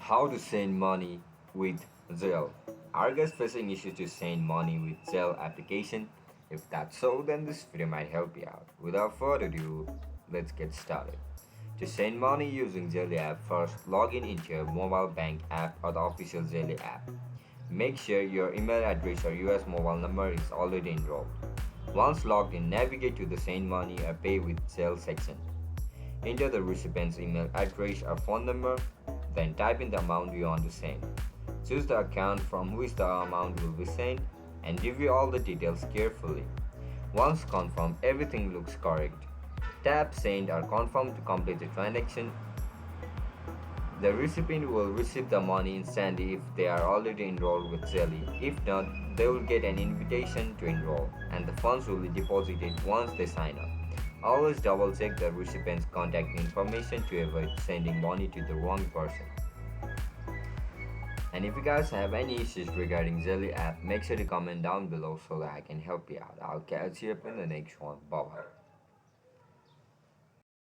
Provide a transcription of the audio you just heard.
How to send money with Zelle. Are you guys facing issues to send money with Zelle application? If that's so, then this video might help you out. Without further ado, let's get started. To send money using Zelle app, first log in into your mobile bank app or the official Zelle app. Make sure your email address or US mobile number is already enrolled. Once logged in, navigate to the Send Money or Pay with Zelle section. Enter the recipient's email address or phone number, then type in the amount you want to send. Choose the account from which the amount will be sent and review all the details carefully. Once confirmed everything looks correct, tap Send or Confirm to complete the transaction. The recipient will receive the money instantly if they are already enrolled with Zelle. If not, they will get an invitation to enroll, and the funds will be deposited once they sign up. Always double check the recipient's contact information to avoid sending money to the wrong person. And if you guys have any issues regarding Zelle app, make sure to comment down below so that I can help you out. I'll catch you up in the next one. Bye bye.